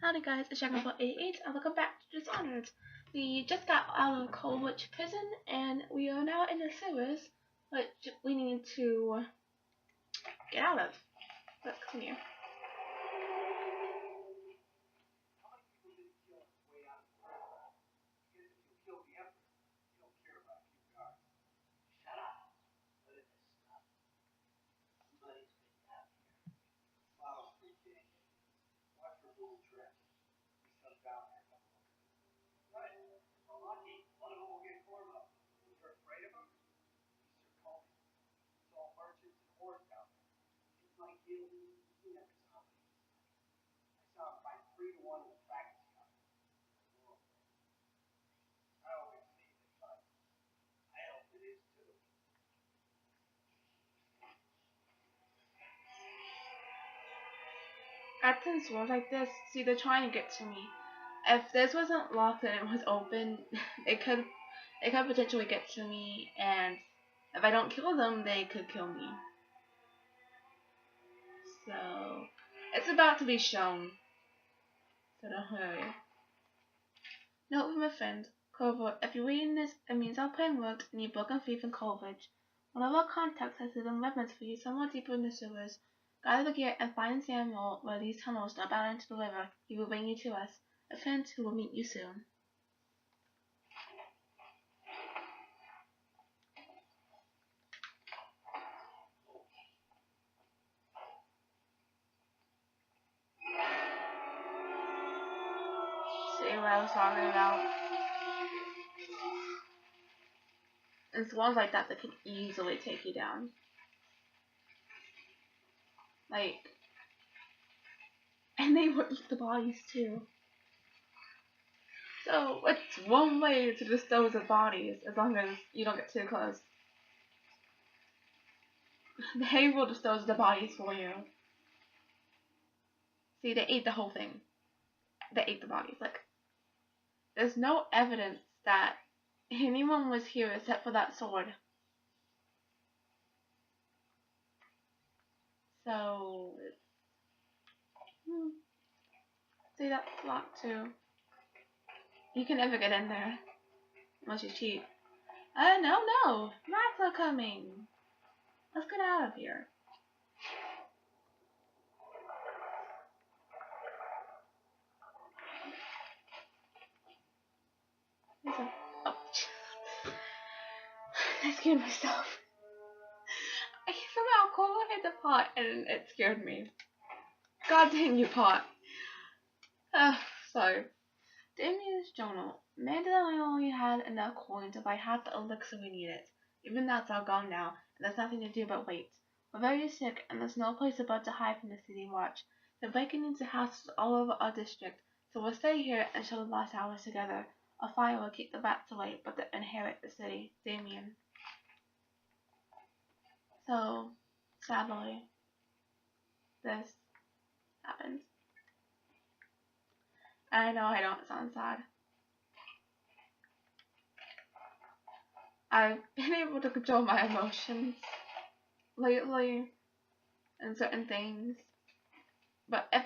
Howdy guys, it's Jack88 and welcome back to Dishonored. We just got out of Colwich prison and we are now in the sewers, which we need to get out of. Let's continue. At things world like this, see, they're trying to get to me. If this wasn't locked and it was open, it could potentially get to me, and if I don't kill them, they could kill me. So it's about to be shown. So don't hurry. Note from a friend. Corvo, if you're reading this, it means our plan worked and you broke faith in Colvage. One of our contacts has hidden weapons for you somewhere deeper in the sewers. Gather the gear and find Samuel where these tunnels not down into the river. He will bring you to us. A friend who will meet you soon. See what I was talking about? It's ones like that that can easily take you down. And they will eat the bodies too. So it's one way to dispose of bodies as long as you don't get too close. They will dispose of the bodies for you. See, they ate the whole thing. They ate the bodies. There's no evidence that anyone was here except for that sword. So, see, that's locked too. You can never get in there unless you cheat. No, rats are coming. Let's get out of here. Oh, I scared myself. Somehow Cole hit the pot and it scared me. God dang you, pot. Sorry. Damien's journal. Man, did I only had enough coins if I had the elixir we needed. Even that's all gone now, and there's nothing to do but wait. We're very sick, and there's no place about to hide from the city watch. They're breaking into houses all over our district, so we'll stay here and share the last hours together. A fire will keep the bats away, but they inherit the city. Damien. So, sadly, this happened. I know I don't sound sad. I've been able to control my emotions lately and certain things, but if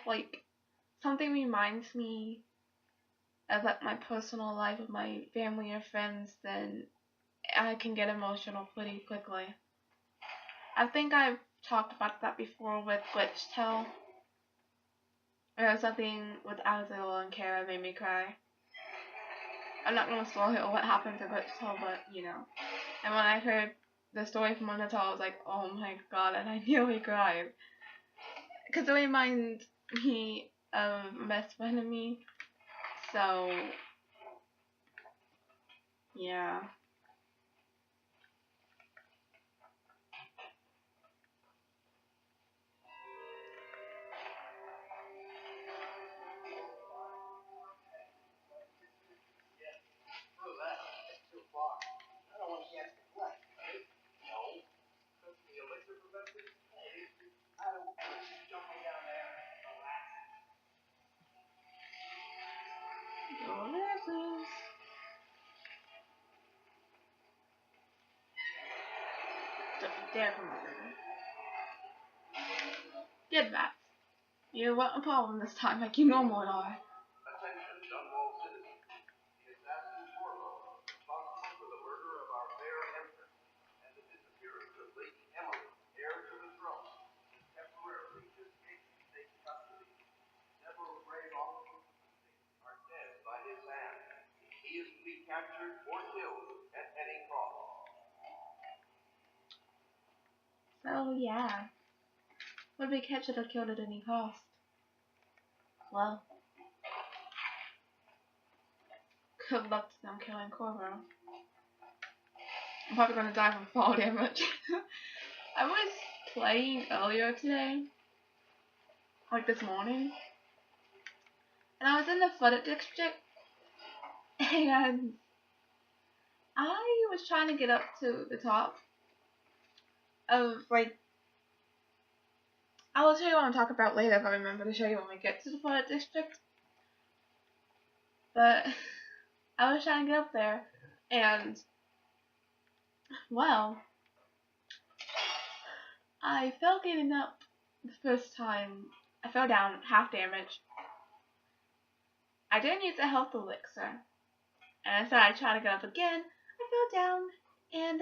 something reminds me of my personal life with my family or friends, then I can get emotional pretty quickly. I think I've talked about that before with Glitch Tale. Or something with Azil and Kara made me cry. I'm not gonna spoil what happened to Glitch Tale, but you know. And when I heard the story from Undertale, I was like, oh my god, and I nearly cried. Because it reminds me of a best friend of me. So, yeah. Go there, please. Don't you dare come over here. Get that. You weren't a problem this time, like you normally are. Attention, Dunwall citizens. The assassin Torvo, responsible for the murder of our fair empress and the disappearance of Lady Emily, heir to the throne, has temporarily escaped state custody. Several brave officers are dead by his hand. He is to be captured or killed at any cost. So yeah, would be captured or killed at any cost. Well, good luck to them killing Corvo. I'm probably gonna die from fall damage. I was playing earlier today, like this morning, and I was in the flooded district, and I was trying to get up to the top of, like, I will show you what I'm talking about later if I remember to show you when we get to the flooded district. But I was trying to get up there, and, well, I fell getting up the first time. I fell down, half damage. I didn't use a health elixir, and so I tried to get up again. I fell down and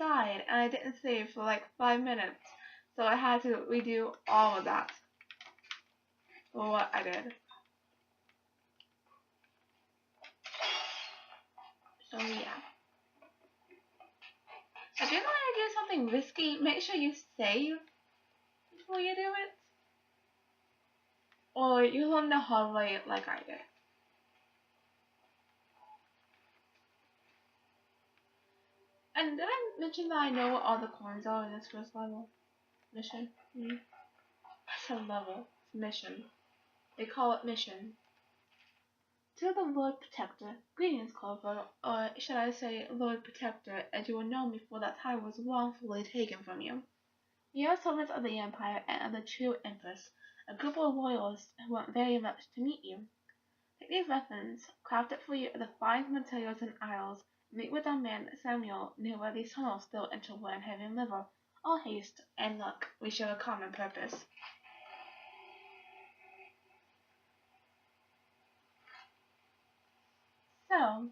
died, and I didn't save for like 5 minutes, so I had to redo all of that for what I did. So yeah. If you're going to do something risky, make sure you save before you do it, or you learn the hard way like I did. And did I mention that I know what all the coins are in this first level? Mission? I said level. It's mission. They call it mission. To the Lord Protector, greetings, Clover, or should I say Lord Protector, as you will know before that time was wrongfully taken from you. You are servants of the Empire and of the true Empress, a group of royalists who want very much to meet you. Take these weapons, crafted for you of the finest materials and isles. Meet with our man Samuel near where these tunnels still enter Wernhaven River. All haste and luck, we share a common purpose. So,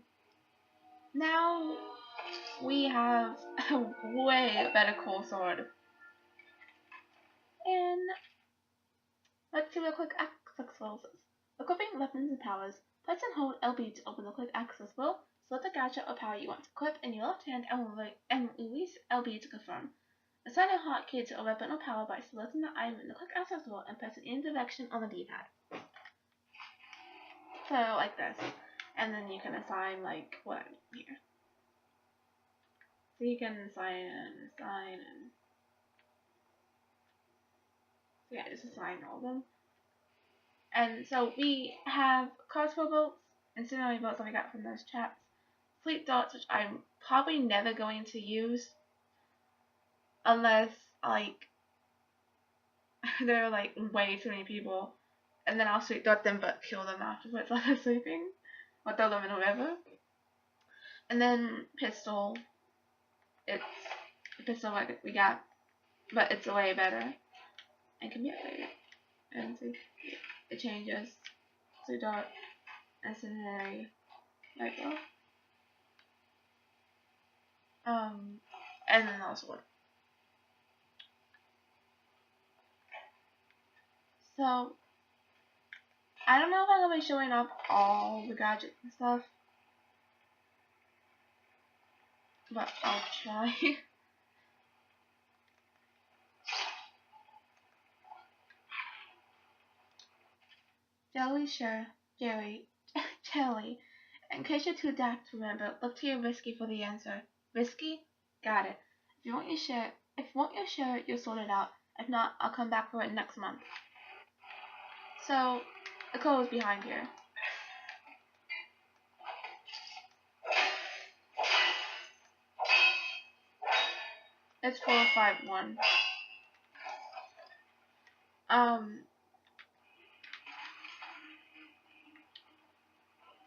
now we have a way better core sword. And let's do a quick access rules. Equipping weapons and powers. Press and hold LB to open the quick access wheel. Select the gadget or power you want to equip in your left hand and release LB to confirm. Assign a hotkey to a weapon or power by selecting the item in the quick access wheel and pressing any direction on the D-pad. So like this. And then you can assign like what here. So you can assign and so yeah, just assign all of them. And so we have crossbow bolts and scenery bolts that we got from those chaps. Fleet darts, which I'm probably never going to use unless like there are like way too many people, and then I'll sweet dart them but kill them afterwards while they're sleeping, or throw them in a river. And then pistol, it's a pistol like we got, but it's way better and can be upgraded. And see, it changes. Sweet dart, incendiary, rifle. And then also sword. So, I don't know if I'm going to be showing off all the gadgets and stuff, but I'll try. Jelly. In case you're too daft to remember, look to your Risky for the answer. Risky? Got it. If you want your share, you'll sort it out. If not, I'll come back for it next month. So, the code is behind here. It's 451.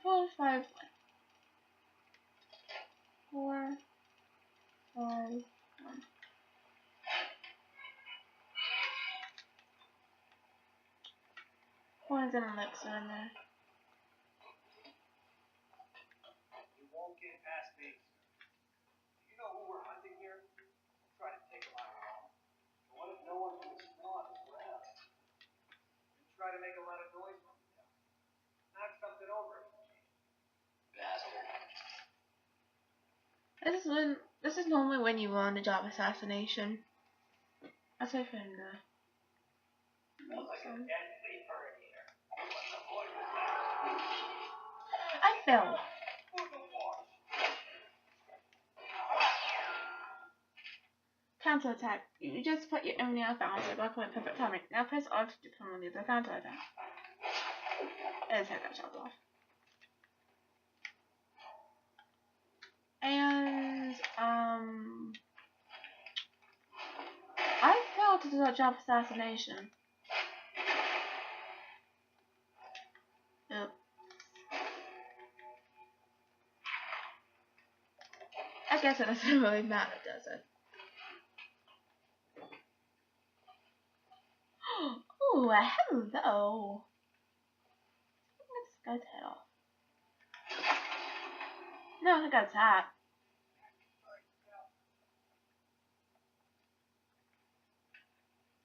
451. 451. an elixir in there. You won't get past me. You know who we're hunting here? Try to take them out. What if no one can smell us around? And try to make a lot of noise from them. Knock something over. Bastard. This is normally when you run a job assassination. That's my friend though. I fell. Counterattack. You just put your enemy on bouncer by point perfect timing. Now press R to determine the counterattack. His head got chopped off. And I failed to do that job assassination. Oops. I guess it doesn't really matter, does it? Ooh, hello. Let's go head off. No, I got that.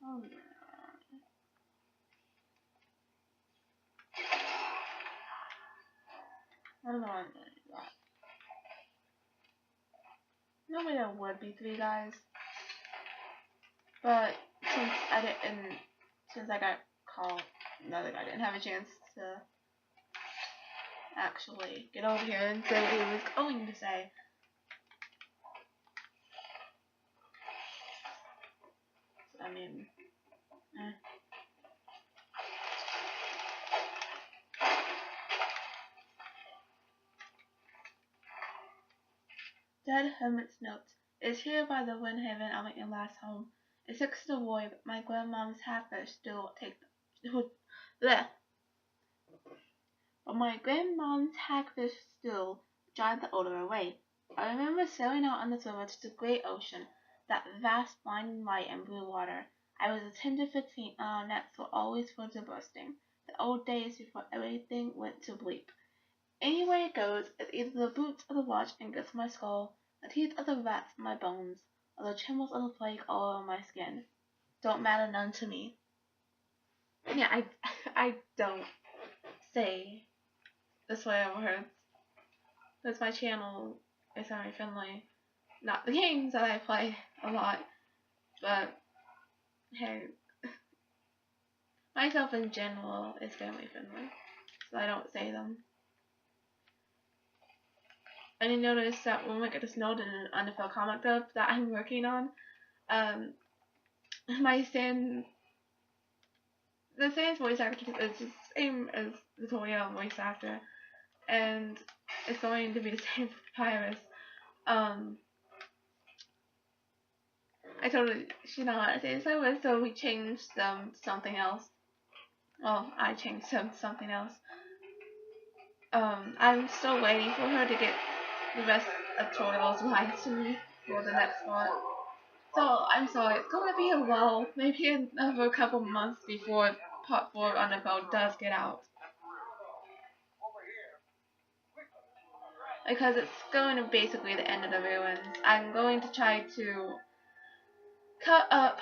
Oh no. I don't know why I'm gonna do that. Normally there would be 3 guys. But since I got called, another guy didn't have a chance to actually get over here and say what he was going to say. So, I mean, Dead Hermit's Notes. It's here by the Windhaven. I'll make your last home. It's 6 to avoid, but my grandmom's hackers still take bleh. But my grandmom's hackers still drive the odor away. I remember sailing out on the river to the great ocean, that vast blinding light and blue water. I was a 10 to 15 and our nets were always full to bursting. The old days before everything went to bleep. Anyway it goes, it's either the boots of the watch and gets my skull, the teeth of the rats in my bones, or the trembles of the plague all over my skin. Don't matter none to me. Yeah, I don't say the swear words. Because my channel is family friendly. Not the games that I play a lot, but hey, myself in general is family friendly, so I don't say them. I didn't notice that when we get to Snowden and NFL comic dub that I'm working on, my the Sans voice actor is the same as the Toya voice actor, and it's going to be the same for Papyrus. I told her she's not want to say so we changed them to something else. Well, I changed them to something else. I'm still waiting for her to get the rest of tutorials live to me for the next part. So I'm sorry, it's gonna be a while, maybe another couple months before part 4 on the phone does get out. Because it's going to basically the end of the ruins. I'm going to try to cut up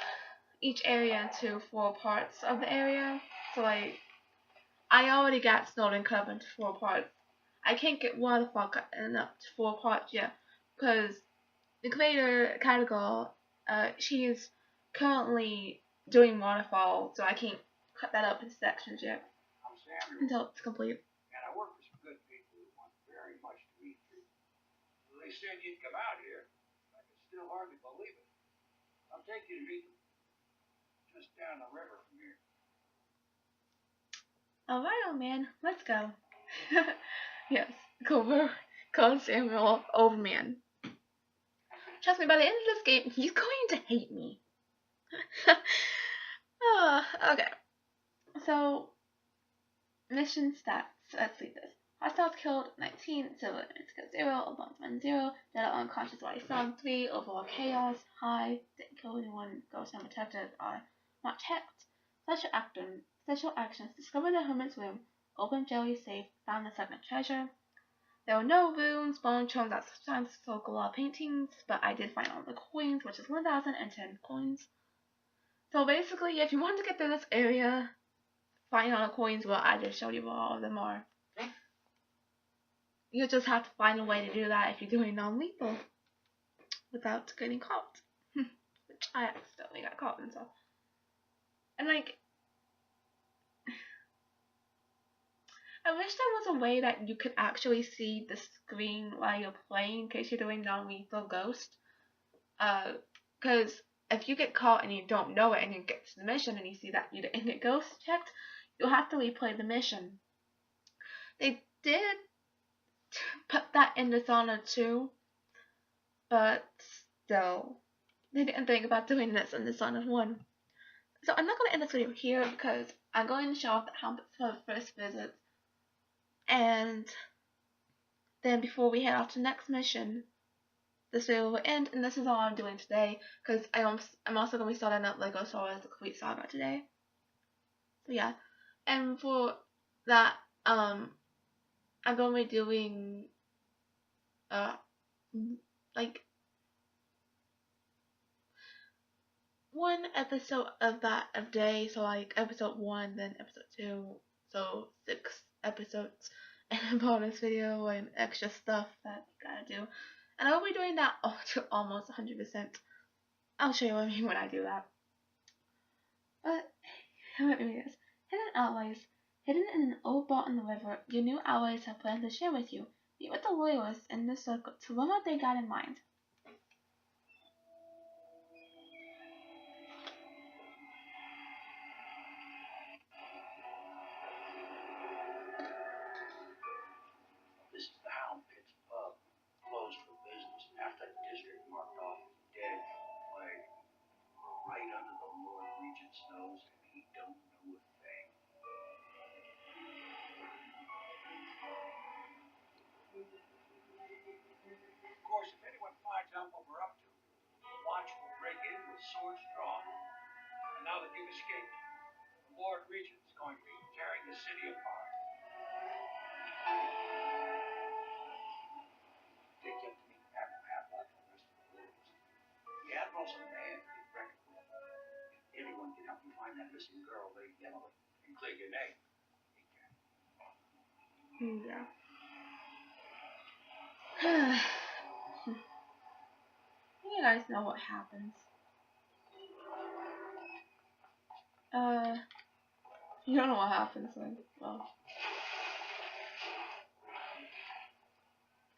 each area into 4 parts of the area. So like, I already got Snowden cut up into 4 parts. I can't get Waterfall cut up to 4 parts yet, because the creator, Catagirl, she's currently doing Waterfall, so I can't cut that up into sections yet until it's complete. And I work for some good people who want very much to meet you. They said you'd come out here. I can still hardly believe it. I'll take you to meet them. Just down the river from here. Alright, old man, let's go. Yes, call Samuel old man. Trust me, by the end of this game, he's going to hate me. Okay. So, mission stats. Let's see this. Hostiles killed 19, civilians got 0, alarms 1 0, dead or unconscious bodies found 3, overall chaos high, didn't kill anyone, ghosts undetected are not checked, special Special actions. Discover the hermit's room. Open Jelly's safe. Found the second treasure. There were no runes, bone charms, that sometimes spoke a lot of paintings, but I did find all the coins, which is 1,010 coins. So basically, if you want to get through this area, find all the coins, well, I just showed you where all of them are. You just have to find a way to do that if you're doing non-lethal without getting caught. Which I accidentally got caught and stuff. And like, I wish there was a way that you could actually see the screen while you're playing in case you're doing non-lethal ghost. Because if you get caught and you don't know it and you get to the mission and you see that you didn't get ghost checked, you'll have to replay the mission. They did put that in Dishonored too, but still, they didn't think about doing this in Dishonored 1. So I'm not going to end this video here because I'm going to show off the helmet for the first visit. And then before we head off to the next mission, this video will end, and this is all I'm doing today because I'm also going to be starting up Lego Star Wars The Complete Saga today. So yeah, and for that, I'm going to be doing like one episode of that a day, so like episode 1, then episode 2, so 6 episodes, and a bonus video and extra stuff that you gotta do. And I'll be doing that to almost 100%. I'll show you what I mean when I do that. But anyways, hidden allies. Hidden in an old boat in the river, your new allies have plans to share with you. Meet with the loyalists in the circle to learn what they got in mind. This is the Hound Pits pub, closed for business after the district marked off as dead from the plague. We're right under the Lord Regent's nose, and he don't know a thing. Of course, if anyone finds out what we're up to, the watch will break in with swords drawn. And now that you've escaped, the Lord Regent is going to be tearing the city apart. They kept me half and half like the rest of the world. The Admiral's a man to be reckoned with. If anyone can help me find that missing girl, Lady Emily, and clear your name, he can. Yeah. You guys know what happens. You don't know what happens then. Well,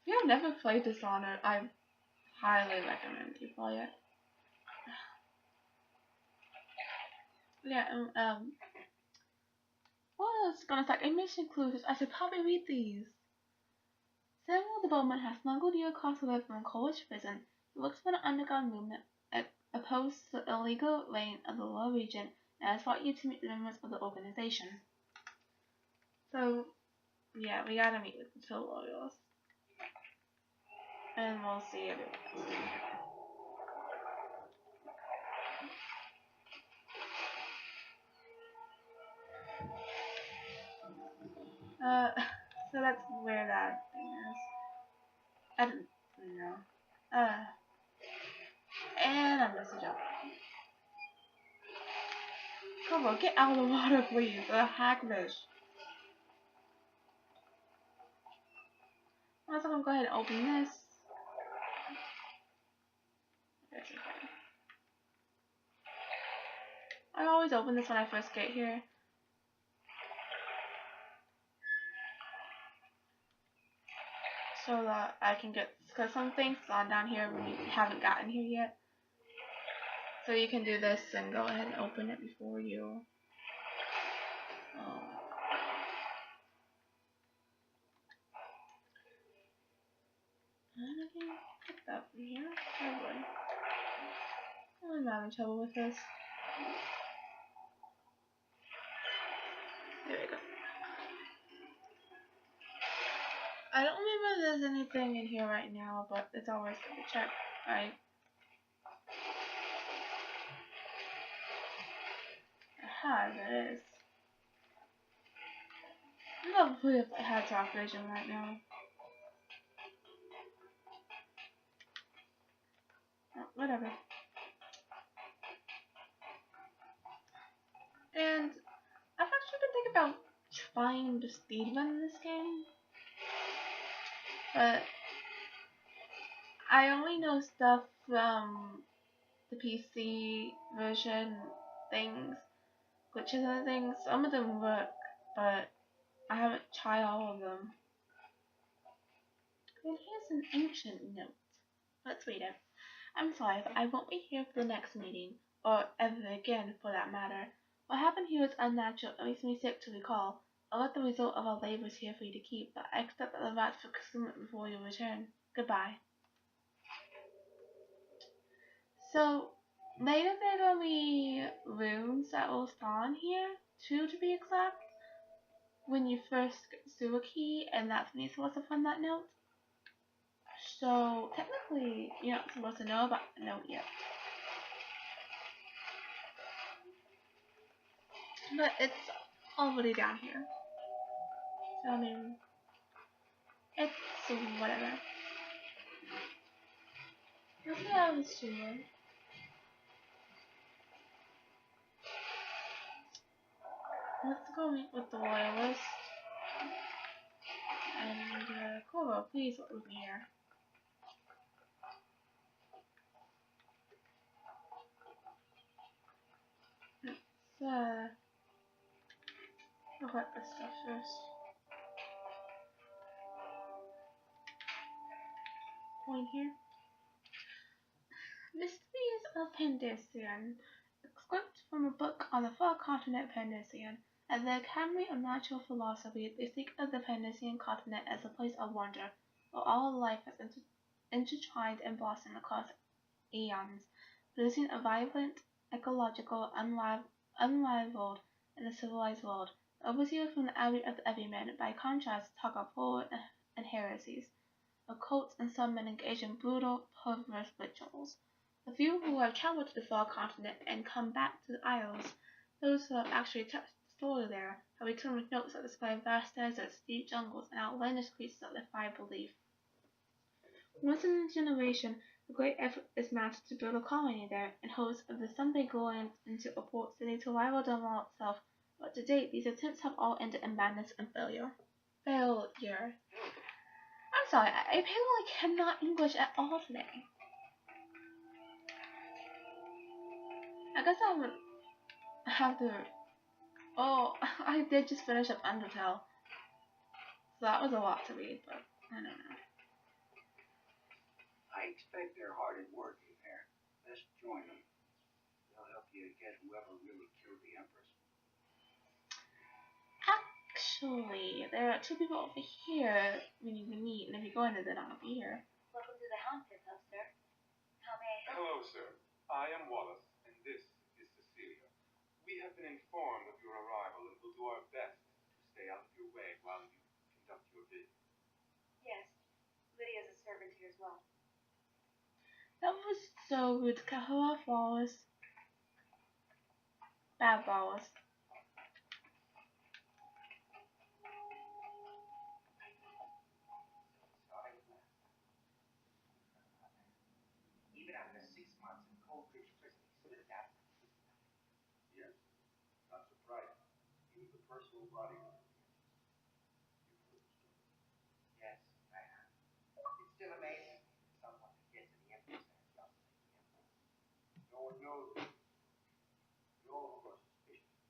if you have never played Dishonored, I highly recommend you play it. Yeah, well, it's gonna start a mission clues. I should probably read these. Samuel the Bowman has smuggled you across the river from College Prison. He looks for an underground movement opposed to the illegal reign of the Lower Regent and has brought you to meet the members of the organization. So, yeah, we gotta meet with the two loyalists. And we'll see everyone else. So that's where that thing is. I didn't know. And I'm messing up. Come on, get out of the water, please. Hackfish. I'm gonna go ahead and open this. I always open this when I first get here. So that I can get, because some things on down here when you haven't gotten here yet. So you can do this and go ahead and open it before you. And I can put that in here. Probably. I'm having trouble with this. There we go. I don't remember if there's anything in here right now, but it's always good to check, right? Aha, there is. I'm gonna put it had dark vision right now. Oh, whatever. And I've actually been thinking about trying to speedrun this game, but I only know stuff from the PC version things, glitches and things. Some of them work, but I haven't tried all of them. And here's an ancient note. Let's read it. I'm sorry, but I won't be here for the next meeting, or ever again for that matter. What happened here is unnatural and makes me sick to recall. I'll let the result of our labors here for you to keep, but I expect that the rats will consume it before you return. Goodbye. So, later there will be runes that will spawn here, two to be exact, when you first get the sewer key, and that's when you're supposed to find that note. So, technically, you're not supposed to know about the note yet. But it's already down here. So, I mean, it's whatever. Let's get out of the sewer. Let's go meet with the royalist. And, Koro, please let me here. Let's, look at this stuff first. Point here. Mysteries of Pendician. Excerpt from a book on the far continent Pendician. At the Academy of Natural Philosophy, they speak of the Pendician continent as a place of wonder, where all life has intertwined and blossomed across eons, producing a vibrant, ecological, unrivaled in the civilized world. Overseers from the abbey of the Everyman, by contrast, talk of horror and heresies. Occults and some men engage in brutal, perverse rituals. The few who have traveled to the far continent and come back to the Isles, those who have actually touched the soil there, have returned with notes that describe vast deserts, deep jungles, and outlandish creatures that defy belief. Once in a generation, a great effort is mounted to build a colony there, in hopes of the someday growing into a port city to rival Dunwall itself, but to date these attempts have all ended in madness and failure. Failure. I'm sorry, I apparently cannot English at all today. I guess I would have to. Oh, I did just finish up Undertale. So that was a lot to read, but I don't know. I expect they're hard at work in there. Let's join them. They'll help you get whoever really killed the Empress. Actually, there are two people over here we need to meet, and if you go into them, I'll be here. Welcome to the Houndstooth Club, sir. How may I help? Hello, sir. I am Wallace, and this is Cecilia. We have been informed of your arrival and will do our best to stay out of your way while you conduct your visit. Yes, Lydia's a servant here as well. That was so rude. Cut her off, Wallace. Bad Wallace. Even after 6 months in Coldridge Prison, he still adapted. Yes, not surprising. He was the personal bodyguard. Yes, I have. It still amazes me that someone could get to the Empress and assassinate the Emperor. No one knows. You're all, of course, suspicious.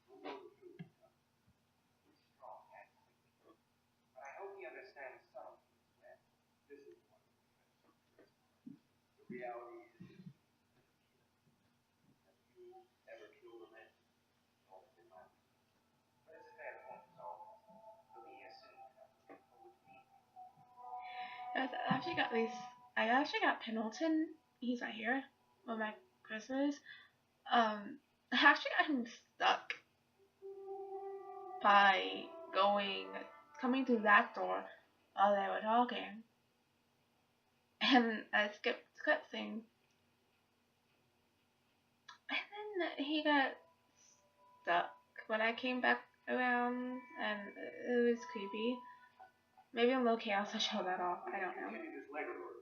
Who knows the truth? He's strong, actually. But I hope he understands subtlety as well. This is one of the The reality is, have you ever killed a man? But it's a fair point, so he'll be here soon. I look forward to meeting him. Guys, I actually got Pendleton. He's not here. With my Christmas. I actually got him stuck by coming through that door while they were talking. And I skipped the cutscene. And then he got stuck when I came back around, and it was creepy. Maybe in low chaos I show that off. I don't know. Continue this later, Lord.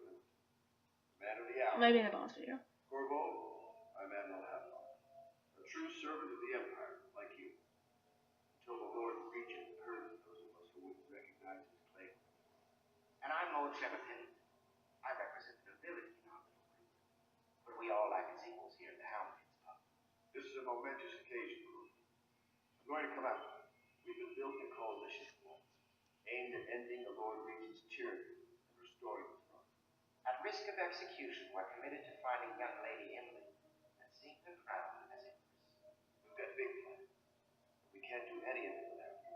Man of the hour. Maybe in the bonus video. Corvo, I'm Admiral Hadlock. A true servant of the Empire, like you. Until the Lord Regent heard those of us who wouldn't recognize his claim. And I'm Lord Sebastian. I represent the nobility in our little group. But we all act as equals here in the Houndkins Pub. This is a momentous occasion, Corvo. I'm going to come out. We've been building a coalition aimed at ending the Lord Regent's tyranny and restoring the throne. At risk of execution, we're committed to finding young Lady Emily and seeing her crowned as Empress. We've got big plans. We can't do any of it without you.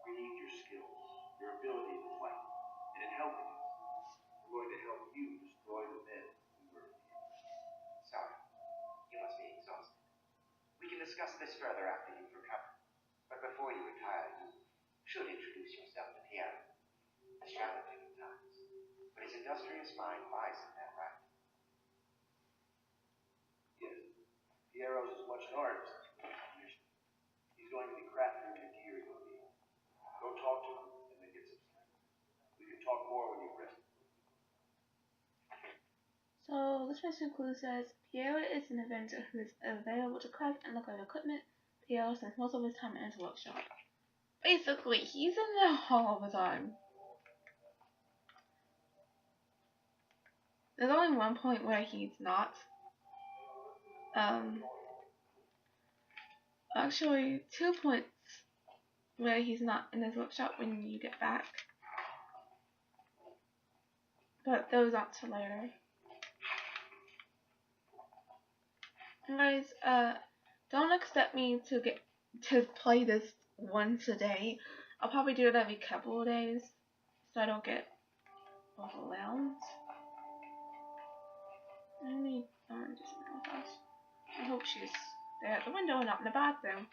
We need your skills, your ability to fight, and in helping us, we're going to help you destroy the men who murdered you. Sorry, you must be exhausted. We can discuss this further after you've recovered. But before you retire, you should introduce yourself to Piero. It's challenging at times, but his industrious mind buys him that right. Yes, Piero's as much an artist as a technician. He's going to be crafting your gear you'll need. Go talk to him and then get some sleep. We can talk more when you've rested. So this mission clue says Piero is an inventor who is available to craft and look at equipment. Piero spends most of his time in his workshop. Basically, he's in there all the time. There's only one point where he's not. Actually, 2 points where he's not in his workshop when you get back. But those aren't till later. And guys, don't expect me to play this once a day. I'll probably do it every couple of days so I don't get overwhelmed. I need I hope she's there at the window and not in the bathroom.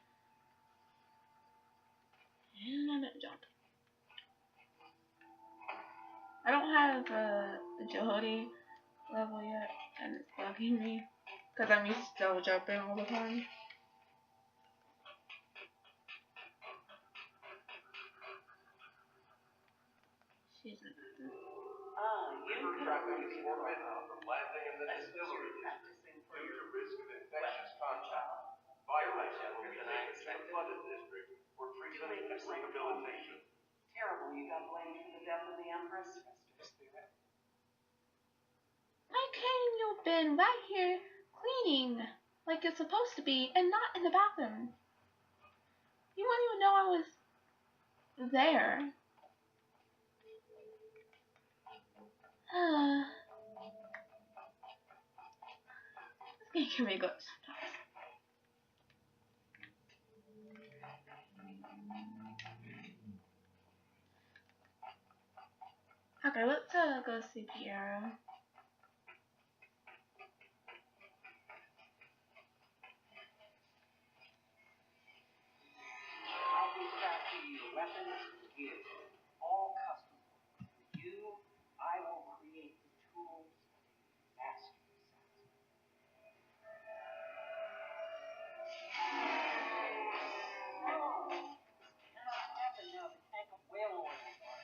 And I'm gonna jump. I don't have agility level yet, and it's bugging me because I'm used to double jumping all the time. She's in the River traffic is forbidden from landing in the distillery. Due to risk of infectious contact, violence will be taken to the flooded district for treatment and rehabilitation. Terrible you got blamed for the death of the Empress. Why can't you have been right here cleaning like you're supposed to be and not in the bathroom? You wouldn't even know I was there. This game can be good sometimes. Okay, let's go see Piero. I'll be crafting your weapons and gear, all custom. For you, I will create the tools of master assassin. No! This cannot happen now. The tank of whale oil is on.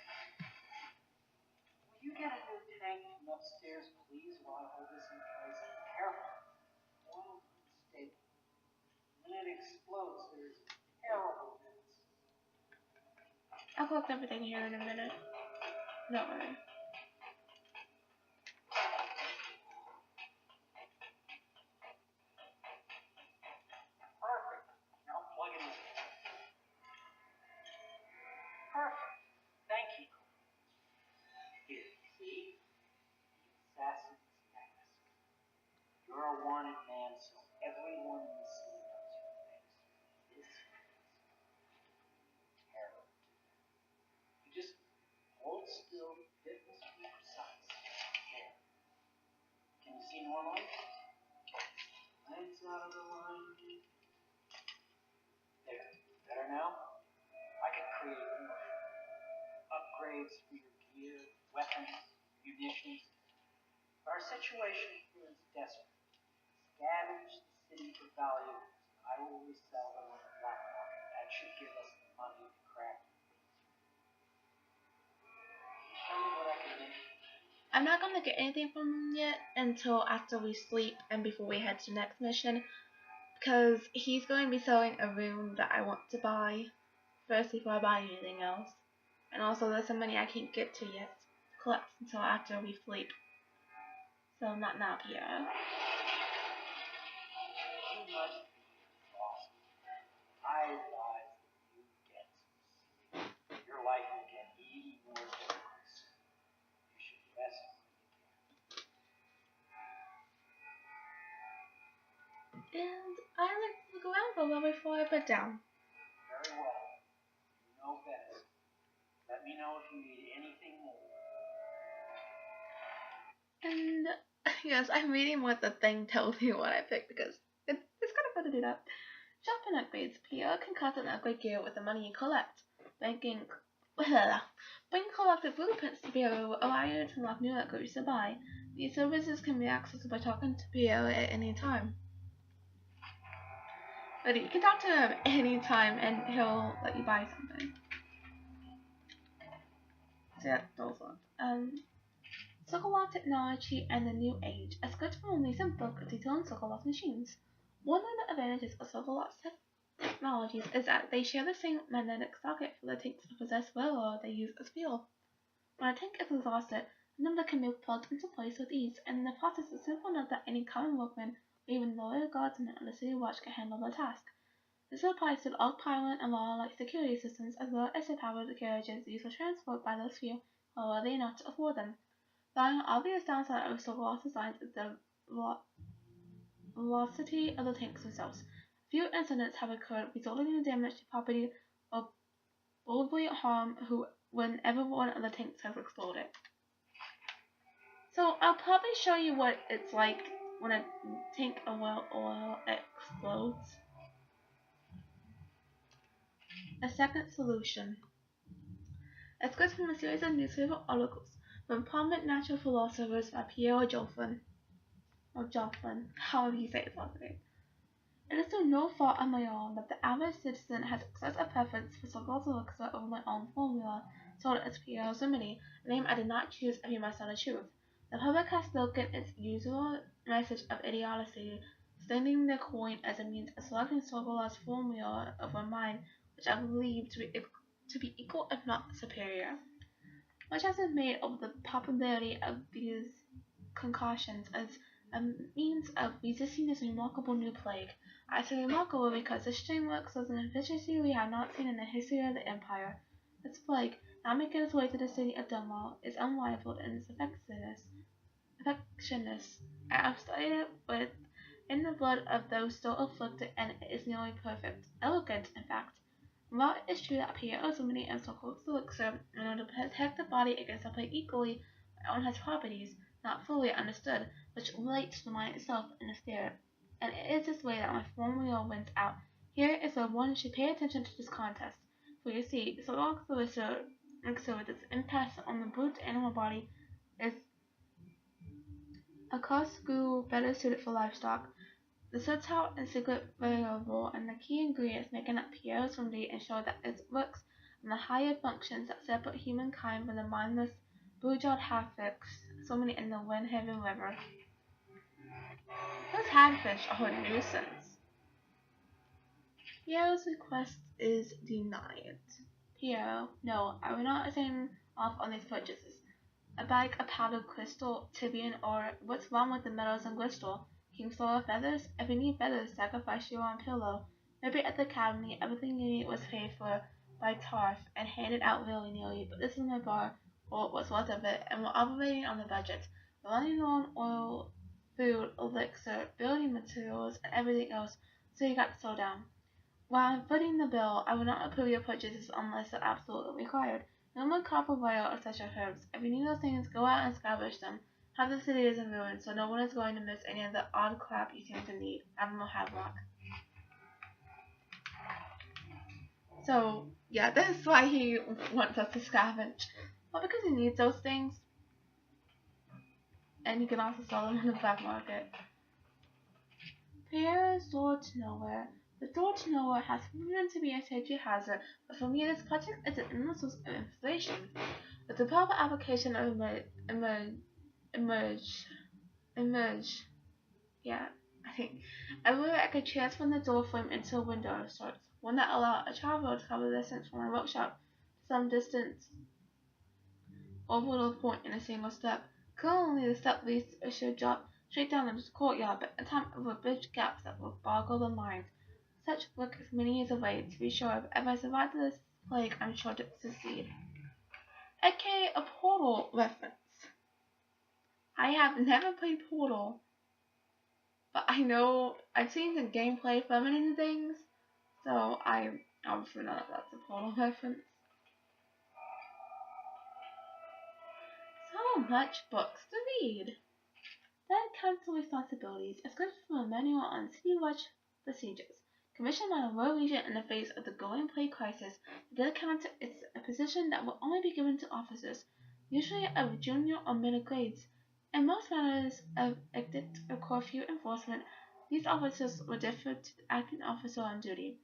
Will you get a new tank from upstairs, please, while I hold this in place? Careful. Oil is unstable. When it explodes, there's terrible mess. I'll collect everything here in a minute. Don't worry. Perfect. Now plug it in. Perfect. Thank you. Here, see? The assassin's mask. You're a wanted man, so everyone in the city knows your face. This is terror. You just hold still, fitness, be precise. There. Can you see normally? Lens out of the line. There. Better now? I can create more. Upgrades for your gear, weapons, munitions. But our situation here is desperate. Scavenge the city for valuables. I will resell them on the black market at That should give us the money to crack it. Tell me what I can make. I'm not gonna get anything from him yet until after we sleep and before we head to the next mission, because he's going to be selling a room that I want to buy first before I buy anything else. And also there's some money I can't get to yet, collect until after we sleep. So not now, Pierre. You must be exhausted. I advise that you get some sleep. Your life will get even more difficult soon. You should rest when you can. And I like to look around for a while before I put down. Very well. You know best. Let me know if you need anything more. And yes, I'm reading what the thing tells me what I picked because it's kind of fun to do that. Shopping upgrades. Pierre can custom upgrade gear with the money you collect. Bring collected blueprints to Pierre will allow you to unlock new upgrades to buy. These services can be accessed by talking to Pierre at any time. But you can talk to him any time and he'll let you buy something. So yeah, those ones. Sokolov technology and the new age. A sketch from a recent book detailing Sokolov machines. One of the advantages of Sokolov's technologies is that they share the same magnetic socket for the tanks to possess railroad they use as fuel. When a tank is exhausted, a number can be plugged into place with ease, and in the process is simple enough that any common workman or even loyal guardsman on the city watch can handle the task. This applies to all pilot and law-like security systems as well as the powered carriages used for transport by those few who are worthy enough to afford them. The obvious downside of Sokolov's designs is the velocity of the tanks themselves. Few incidents have occurred resulting in damage to property or bodily harm whenever one of the tanks has exploded. So I'll probably show you what it's like when a tank of oil explodes. A second solution. It's good from a series of newspaper articles from prominent natural philosophers by Pierre Joffrin, however you say his last name. It is through no fault of my own that the average citizen has expressed a preference for Sokol's elixir over my own formula, sold as Pierre's remedy, a name I did not choose if you must know the truth. The public has spoken its usual message of idiocy, standing the coin as a means of selecting Sokol's formula over mine, which I believe to be equal if not superior. Much has been made of the popularity of these concoctions as a means of resisting this remarkable new plague. I say remarkable because this strain works with an efficiency we have not seen in the history of the Empire. This plague, now making its way to the city of Dunwall, is unrivaled in its effectiveness. I have studied it in the blood of those still afflicted, and it is nearly perfect. Elegant, in fact. While it is true that Pierre's remedy and Sokol's elixir, in order to protect the body against the plague equally, own has properties, not fully understood, which relate to the mind itself and the spirit. And it is this way that my formula wins out. Here is where one should pay attention to this contest. For you see, Sokol's elixir with its impact on the brute animal body is a cost guru better suited for livestock. The subtle and secret variable and the key ingredients making up Pierre's remedy ensure that it works on the higher functions that separate humankind from the mindless, bourgeois half-wits swimming in the wind-heavy river. Those hagfish are a nuisance. Pierre's request is denied. Pierre, no, I will not sign off on these purchases. A bag of powdered crystal, tibian, or what's wrong with the metals and crystal? King's Law of Feathers? If you need feathers, sacrifice your own pillow. Maybe at the academy, everything you need was paid for by Tarf and handed out willy-nilly, but this is my bar, or what's left of it, and we're operating on the budget. We're running low on oil, food, elixir, building materials, and everything else, so you got to slow down. While I'm footing the bill, I will not approve your purchases unless they're absolutely required. No more copper wire or such herbs. If you need those things, go out and scavenge them. Half the city is in ruins, so no one is going to miss any of the odd crap you seem to need. Admiral Havelock. So, yeah, that's why he wants us to scavenge. Not because he needs those things. And he can also sell them on the black market. Pierre soared to nowhere. The door to nowhere has proven to be a safety hazard, but for me this project is an endless source of inspiration. With the proper application of emerge, emerge, yeah, I think, I believe I could transform the door frame into a window of sorts, one that allowed a traveler to cover the distance from my workshop to some distance over the point in a single step. Currently, the step leads a sheer drop straight down into the courtyard, but in time over bridge gaps that will boggle the mind. Such work is many years away, to be sure, but if I survive this plague, I'm sure to succeed. AKA a Portal reference. I have never played Portal, but I know I've seen the gameplay for many things, so I obviously know that that's a Portal reference. So much books to read. Then council responsibilities is good from a manual on city-watch procedures. Commissioned by the Royal Regent in the face of the going plague crisis, the Dead Council is a position that will only be given to officers, usually of junior or middle grades. In most matters of edict or curfew enforcement, these officers will defer to the acting officer on duty.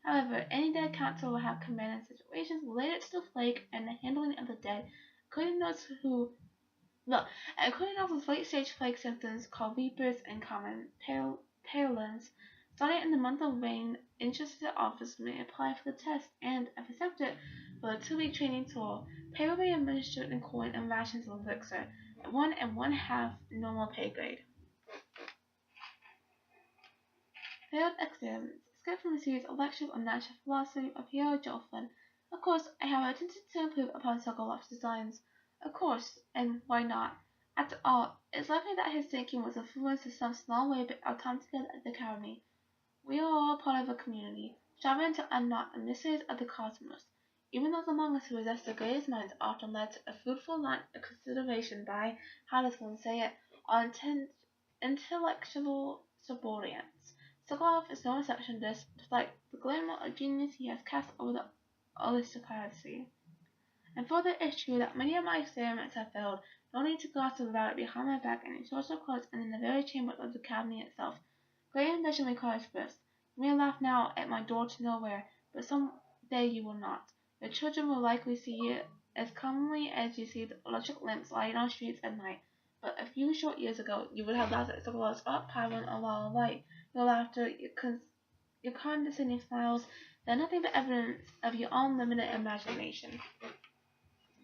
However, any Dead Council will have command in situations related to the plague and the handling of the dead, including those who including also late-stage plague symptoms called vapors and common parlance. Starting in the month of rain, interested officers may apply for the test and, if accepted, for a 2-week training tour. Pay will be administered in coin and rations of elixir, at 1 1/2 normal pay grade. Failed experiments. Escaped from a series of lectures on natural philosophy of Hero Jolfin. Of course, I have attempted to improve upon Sokolov's designs. Of course, and why not? After all, it's likely that his thinking was influenced in some small way by our time together at the Academy. We are all part of a community, striving to unknot the mysteries of the cosmos. Even those among us who possess the greatest minds often led to a fruitful line of consideration by, how does one say it, our intellectual subordinates. Sokolov is no exception to this, despite the glamour of genius he has cast over the aristocracy. And further, it's true that many of my experiments have failed. No need to gossip about it behind my back in social clothes and in the very chamber of the Academy itself. Great ambition requires risk. You may laugh now at my door to nowhere, but some day you will not. Your children will likely see it as commonly as you see the electric lamps lighting on streets at night. But a few short years ago, you would have laughed at Sokolov's outpowering a wall of light. Your laughter, your condescending smiles, they're nothing but evidence of your unlimited imagination.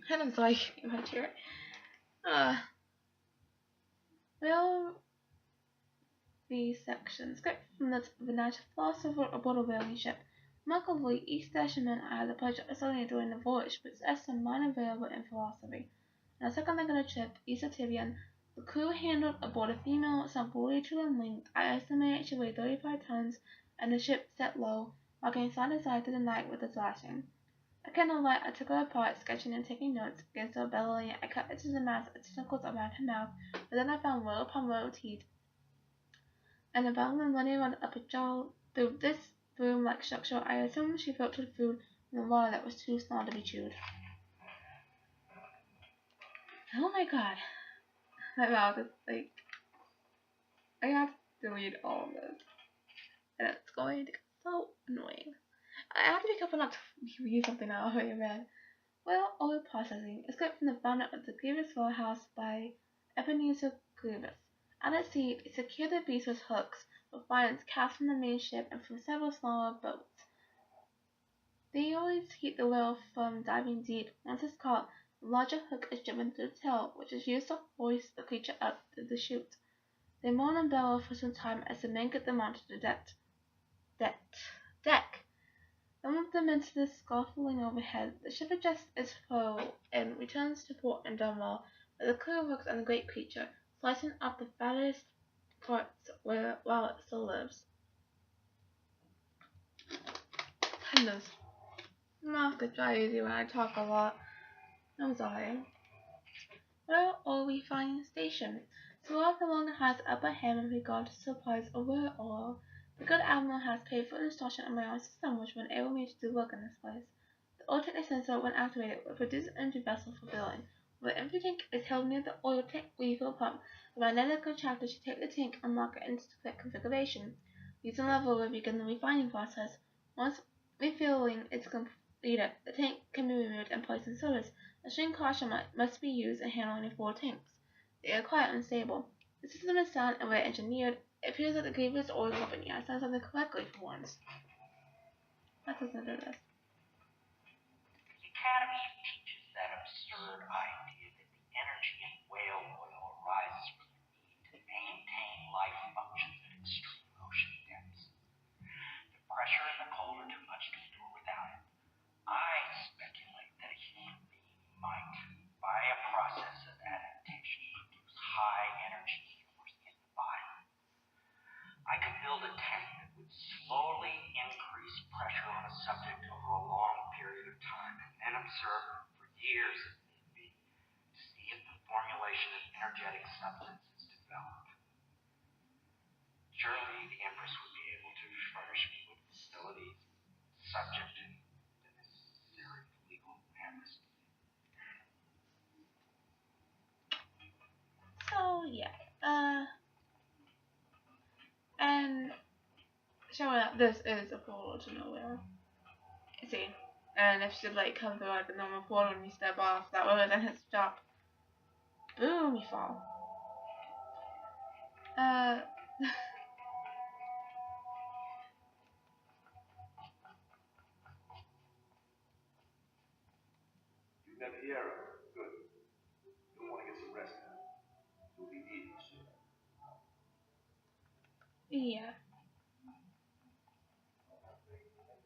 And I'm sorry, you went here. Well, these sections. Script from the Natural Philosopher aboard a whaling ship. Remarkably, each stasherman I had the pleasure of studying during the voyage possessed some minor variable in philosophy. On the second leg of the trip, East of Tibian, the crew handled aboard a female some 42 in length. I estimated she weighed 35 tons, and the ship set low, rocking side to side through the night with its lashing. At candlelight, I took her apart, sketching and taking notes. Against her bellowing, I cut into the mass of tentacles around her mouth, but then I found row upon row of teeth, and a bellowing running around the upper jaw. Through this broom-like structure, I assumed she filtered food from the water that was too small to be chewed. Oh my god. My mouth is like... I have to delete all of this. And it's going to get so annoying. I have to be careful not to read something I already read. Well, oil processing is cut from the founder of the previous warehouse by Ebenezer Grievous. At its seat, it secured the beast with hooks, with lines cast from the main ship and from several smaller boats. They always keep the whale from diving deep. Once it's caught, the larger hook is driven through the tail, which is used to hoist the creature up through the chute. They moan and bellow for some time as the men get them onto the deck. Some of them into the scuffling overhead. The ship adjusts its foe and returns to port in Dunwall, but the crew works on the great creature, slicing up the fattest parts while it still lives. Goodness. I'm not gonna try easy when I talk a lot. I'm sorry. Where are we finding station? Sokolov no longer has upper hand with regard to supplies of whale oil. The good admiral has paid for installation of my own system, which will enable me to do work in this place. The oil tank sensor, when activated, will produce an empty vessel for filling. When the empty tank is held near the oil tank refill pump, the magnetic contractor should take the tank and lock it into the correct configuration. Using level will begin the refining process. Once refueling is completed, the tank can be removed and placed in service. Extreme caution must be used in handling the full tanks. They are quite unstable. The system is sound and well engineered. It appears that the grievous oil company has done something correctly for once. That doesn't do this. The Academy teaches that absurd idea that the energy in whale oil arises from the need to maintain life functions at extreme ocean depths. The pressure and the cold are too much to endure without it. I speculate that a human being might, by a process of adaptation, produce high energy healers in the body. I could build a tank that would slowly increase pressure on a subject over a long period of time and then observe for years if need be to see if the formulation of energetic substance is developed. Surely the Empress would be able to furnish me with facilities subject to the necessary legal amnesty. So yeah, and showing up, this is a portal to nowhere. See, and if she like comes through like the normal portal and you step off, that way then hit stop. Boom, you fall. You've never here. Good. You'll want to get some rest now. You'll be needing it soon. Yeah.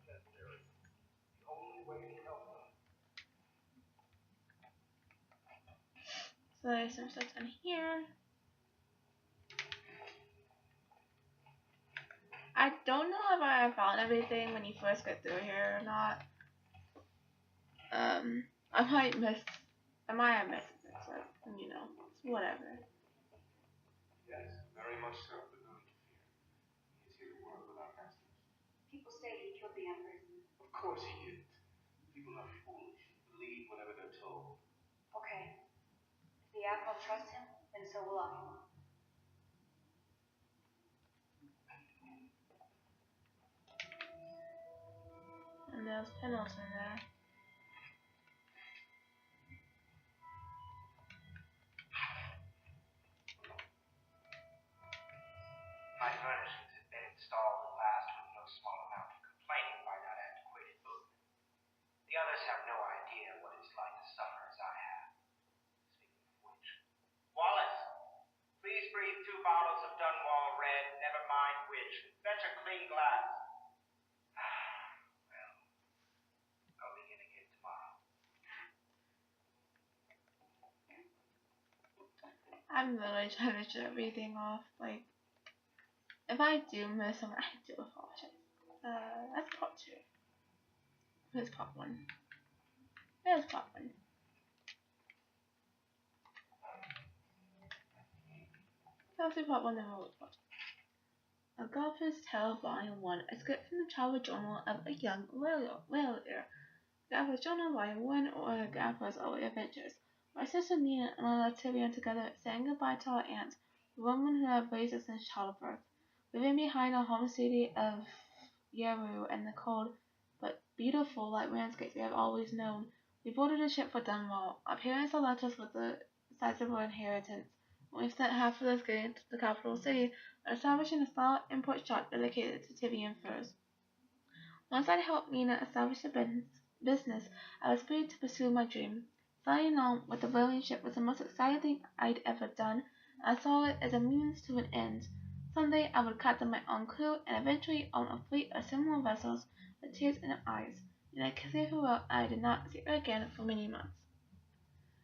The only way to help them. So there's some stuff down here. I don't know if I found everything when you first get through here or not. I might have missed it, so, you know, it's whatever. Yes, very much so, but don't interfere. He is here to work with our masters. People say he killed the Empress. Of course he didn't. People are foolish. Believe whatever they're told. Okay. If the Admiral trusts him, then so will I. And there's panels in there. My furnishings have been installed at last with no small amount of complaining by that antiquated movement. The others have no idea what it's like to suffer as I have. Speaking of which, Wallace, please bring 2 bottles of Dunwall Red, never mind which. Fetch a clean glass. Well, I'll begin again tomorrow. I'm literally trying to shut everything off. Like, if I do miss something, I do apologize. That's part 2. Here's part 1. There's part 1. Let's do part 1 then we'll part 2. A Golfer's Tale Volume 1. A script from the travel journal of a young whaler. Golfer's Journal Volume 1, or Golfer's Early Adventures. My sister Nina and I left Tyrion together, saying goodbye to our aunt, the woman who had raised us since childbirth. Leaving behind our home city of Yaru and the cold but beautiful light landscapes we have always known, we boarded a ship for Dunwall. Our parents had left us with a sizable inheritance, and we spent half of this getting to the capital city, establishing a small import shop dedicated to Tyrion furs. Once I'd helped Nina establish a business, I was free to pursue my dream. Flying on with the whaling ship was the most exciting thing I'd ever done, and I saw it as a means to an end. Someday I would captain my own crew and eventually own a fleet of similar vessels with tears in her eyes. And I kissed her farewell, and I did not see her again for many months.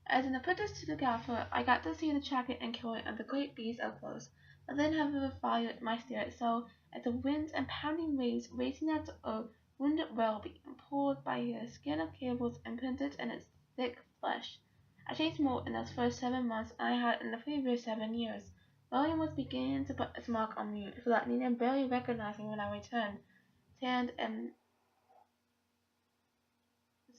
As an apprentice to the gaffer, I got to see the tracking and killing of the great beasts up close, but then have revived my spirit so, as the winds and pounding waves racing at a wounded whale being pulled by a skin of cables imprinted in its thick flesh. I changed more in those first 7 months than I had in the previous 7 years. William was beginning to put its mark on me, so that Nina barely recognized me when I returned, tanned and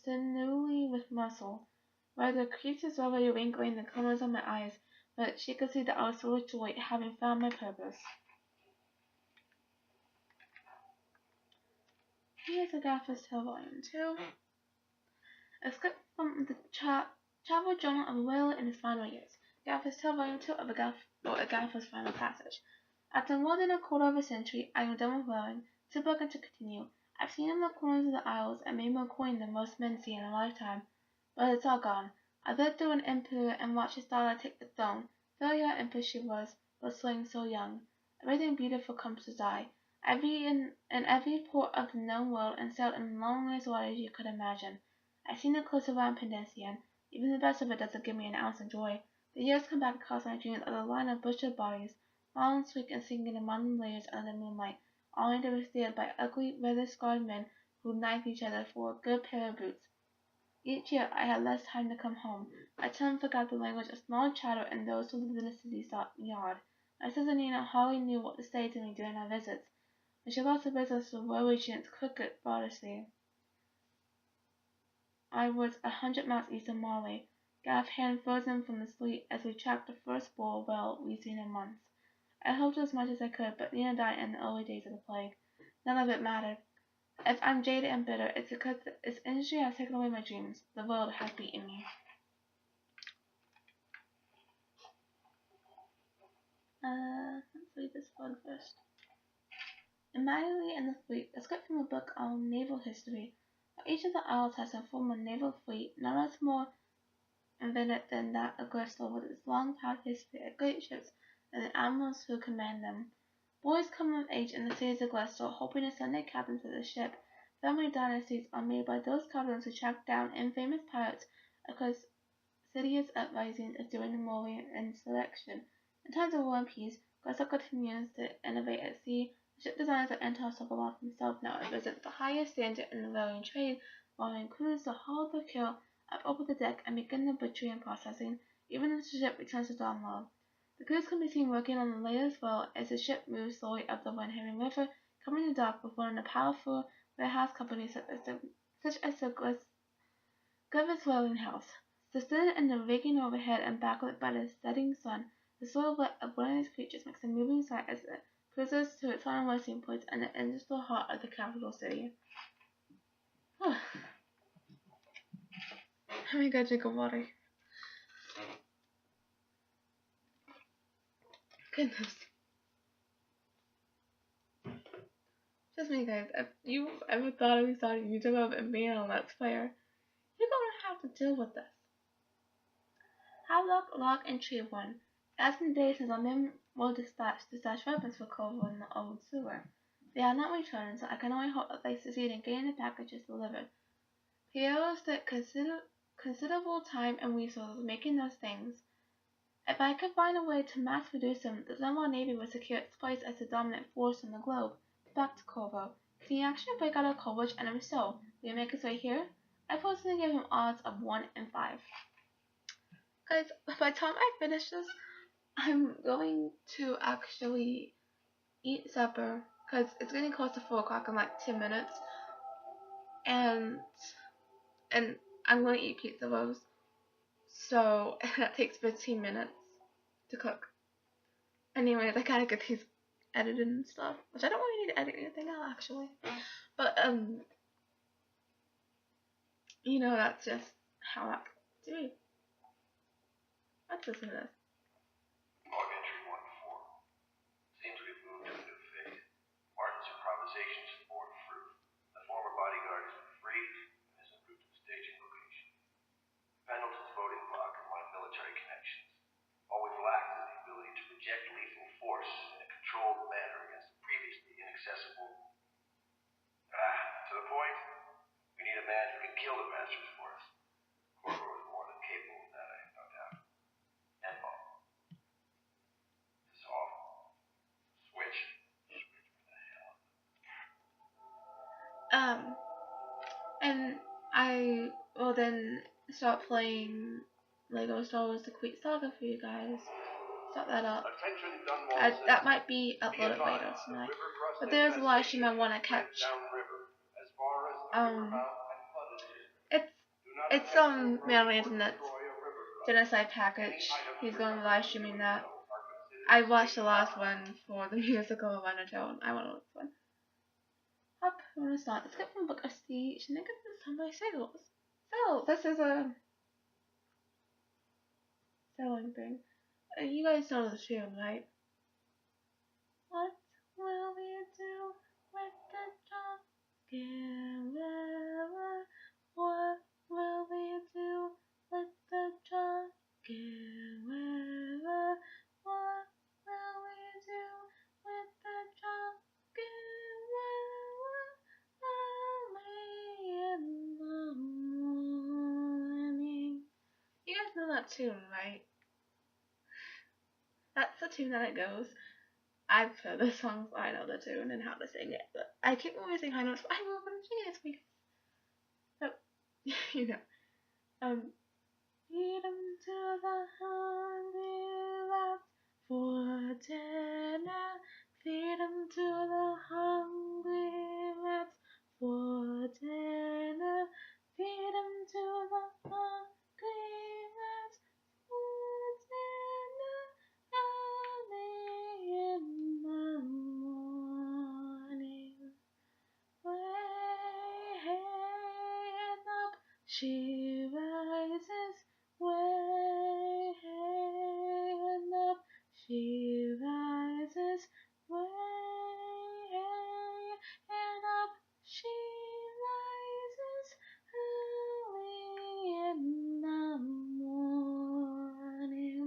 sinewy with muscle, while the creases already wrinkling the corners of my eyes, but she could see that I was full of joy at having found my purpose. Here's Agatha's Tale Volume 2. A script from the travel journal of Will in his final years. Agatha's Tale Volume 2 of Agatha's Final Passage. After more than a quarter of a century, I am done with Welling. Too broken to continue. I've seen in the corners of the aisles and made more coin than most men see in a lifetime. But it's all gone. I lived through an emperor and watched his daughter take the throne. Very young empress she was, but swing so young. Everything beautiful comes to die. I've been in every port of the known world and sailed in longest waters you could imagine. I've seen the coast around Pendensian. Even the best of it doesn't give me an ounce of joy. The years come back across my dreams of a line of butchered bodies, long, sweet, and sinking in modern layers under the moonlight, only to be stared by ugly, weather-scarred men who knife each other for a good pair of boots. Each year I had less time to come home. I turned forgot the language of small chatter and those who lived in the city yard. My sister Nina hardly knew what to say to me during our visits. When she lost the business of railway agent's crooked Broadersea, I was 100 miles east of Marley, Gav hand frozen from the sleet as we tracked the first bull whale we'd seen in months. I hoped as much as I could, but Nina died in the early days of the plague. None of it mattered. If I'm jaded and bitter, it's because its industry has taken away my dreams. The world has beaten me. Let's read this one first. Immediately in the fleet, a script from a book on naval history. Each of the isles has a former naval fleet, none is more invented than that of Bristol, with its long proud history of great ships and the admirals who command them. Boys come of age in the cities of Glasgow, hoping to send their captains to the ship. Family dynasties are made by those captains who track down infamous pirates across insidious uprisings during the Moorian insurrection. In times of war and peace, Glasgow continues to innovate at sea. The ship designers of Anton Sokolov himself now represent the highest standard in the rowing trade, while he crews to haul the kill up over the deck and begin the butchery and processing, even as the ship returns to Donlow. The crews can be seen working on the latest well as the ship moves slowly up the Windhaven River, coming to dock with one of the powerful warehouse companies such as the Griffiths Whaling House. Suspended in the rigging overhead and backlit by the setting sun, the silhouette of one of these creatures makes a moving sight as it cruises to its final resting place in the industrial heart of the capital city. Let me go drink of water. Goodness. Just me, guys. If you've ever thought of starting YouTube and being a Let's Player, you're gonna have to deal with this. Havelock, Locke, and Tree 1. It has been days since our men were dispatched to stash weapons for Clover in the old sewer. They have not returned, so I can only hope that they succeed in getting the packages delivered. Piero spent considerable time and resources making those things. If I could find a way to mass produce them, the Dunbar Navy would secure its place as the dominant force on the globe. Back to Corvo. Can he actually break out of Coleridge, and if so, will he make his way here? I personally give him odds of 1 in 5. Guys, by the time I finish this, I'm going to actually eat supper, because it's getting close to 4 o'clock in like 10 minutes, and I'm going to eat pizza rolls, so that takes 15 minutes to cook. Anyways, I gotta get these edited and stuff, which I don't really need to edit anything out actually, but you know, that's just how I do. Let's listen to this. Log entry 1-4. Seems we've moved to a new fate. Martin's improvisations have borne fruit. The former bodyguard has been freed and is en route to the staging location. Pendleton's voting block and one military connections. All we've lacked is the ability to project lethal force in a controlled manner against the previously inaccessible. To the point, we need a man who can kill the masters for us. Corvo is more than capable of that, I have no doubt. And Bob. Dissolve. Switch. And I will then start playing Lego Star Wars The Complete Saga for you guys. Start that up. That might be uploaded later tonight. But there's a live stream I want to catch. It's Man Internet's Genocide Package. He's going to be live streaming that. I watched the last one for the musical of Undertone. I want to look fun. Up on a start. Let's get from book of the Shenanigans of Sunday Sales. So, this is a selling thing. You guys know the tune, right? What will we do with the drunken river? What will we do with the drunken river? What will we do with the drunken river? Early in the morning. You guys know that tune, right? That's the tune that it goes. I've heard the songs, I know the tune and how to sing it, but I keep missing high notes, but I will gonna sing it this week. So, you know, freedom to the hungry lads for dinner, freedom to the hungry lads for dinner, freedom to the hungry lads for dinner, early in the morning. Way up she rises, way up she rises, way up she rises, early in the morning.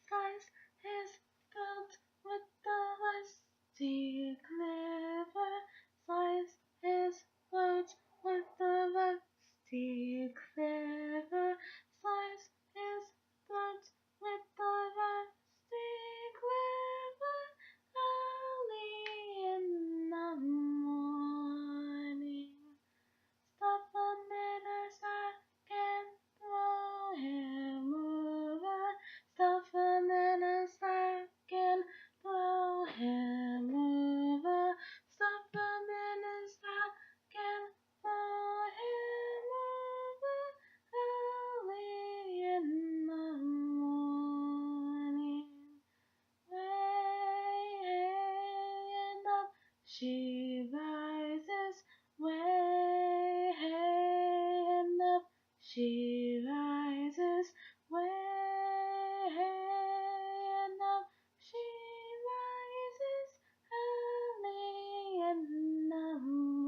Slice his throat with the rusty cleaver, slice his throat with the rusty cleaver, slice his throat with the rusty cleaver, early in the morning. Stop the minute second, throw him over. Stop the minute second, throw him over. Stop the minute second, throw him over. Early in the morning. Way up she rises, way up she rises, way up she rises, early in the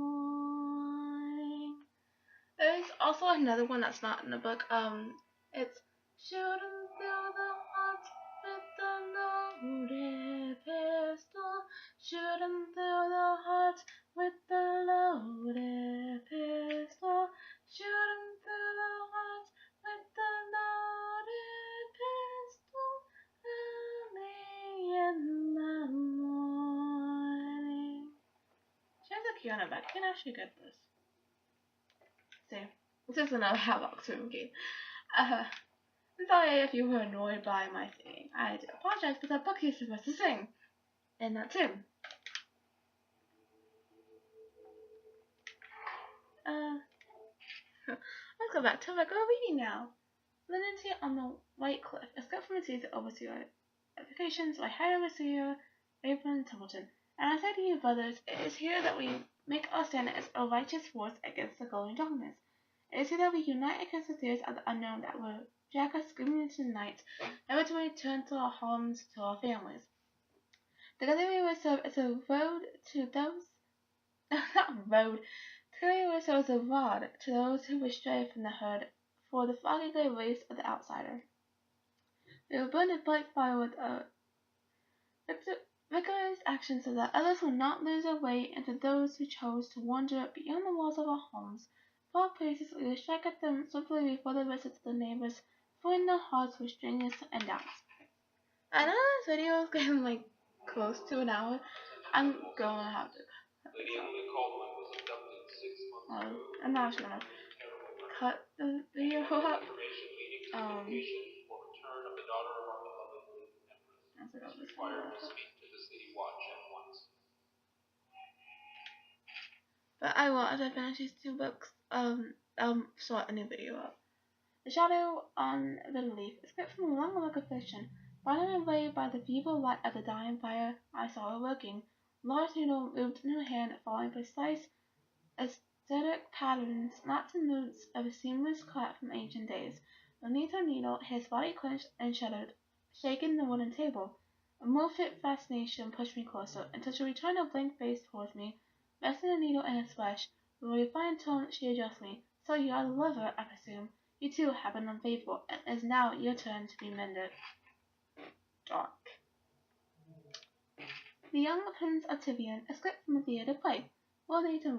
morning. There's also another one that's not in the book. It's shooting through the heart with the loaded pistol. Shooting through the heart with the loaded pistol. Shooting through the heart with the loaded pistol. Early in the morning. She has a key on her back. You can actually get this. See, this is another Havoc Room game. I'm sorry if you were annoyed by my singing. I do apologize because that book is supposed to sing. And that too. Let's go back to regular reading now. Lunacy on the White Cliff. Escape from the Seas of Overseer. Applications by High Overseer Raven Templeton. And I say to you, brothers, it is here that we make our stand as a righteous force against the glowing darkness. It is here that we unite against the fears of the unknown that will drag us screaming into the night, never to return to our homes, to our families. Together we will serve as a road to those, not road, together we will serve as a rod to those who will stray from the herd, for the foggy gray race of the outsider. We will burn a bright fire with a rigorous action so that others will not lose their way into those who chose to wander beyond the walls of our homes. For places we will strike at them swiftly before they visit the neighbors, filling their hearts with strangeness and doubts. I know this video is getting like close to an hour. I'm gonna have to cut this out. I'm not just gonna cut the video up. But I will, as I finish these two books, sort a new video up. The shadow on the leaf escaped from a long look of fiction, brought away by the feeble light of the dying fire I saw her working. Large needle moved in her hand, following precise, aesthetic patterns, not the notes of a seamless cut from ancient days. Beneath her needle, his body clenched and shuddered, shaking the wooden table. A morphic fascination pushed me closer, until she returned her blank face towards me, resting the needle in its flesh. With a refined tone, she addressed me. So you are the lover, I presume. You too have been unfaithful, and it is now your turn to be mended. Dark. The young Prince of Tivian escaped from the theatre play. Lord Nathan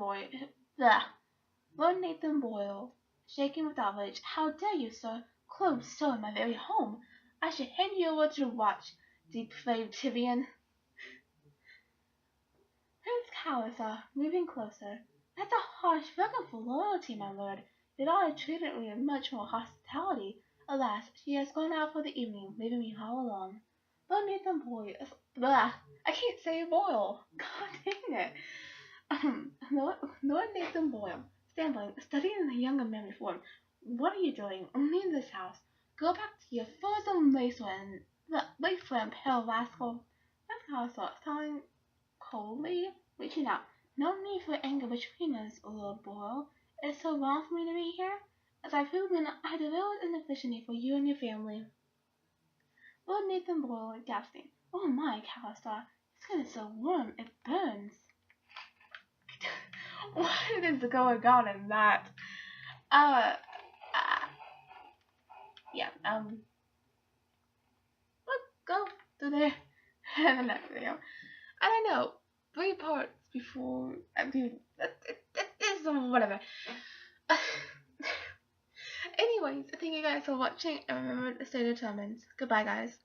Boyle, shaking with outrage. How dare you, sir? Clothes so in my very home. I should hand you over to watch, depraved Tivian. Prince Callister, moving closer. That's a harsh record for loyalty, my lord. Your daughter treated me with much more hospitality. Alas, she has gone out for the evening, leaving me all alone. Lord Nathan Boyle, I can't say Boyle. God dang it. Lord Nathan Boyle, standing, studying the younger man before him. What are you doing? Leave this house. Go back to your frozen wasteland, pale rascal. That's how I thought, telling coldly, reaching out. No need for anger between us, Lord Boyle. It is so wrong for me to be here. As I proved when I developed an affinity for you and your family. Lord Nathan Boyle gasping. Oh my, Callister, your skin is so warm, it burns. What is going on in that? Yeah, let's go to the next video. I don't know, 3 parts before I do, this whatever. Anyways, thank you guys for watching, and remember to stay determined. Goodbye, guys.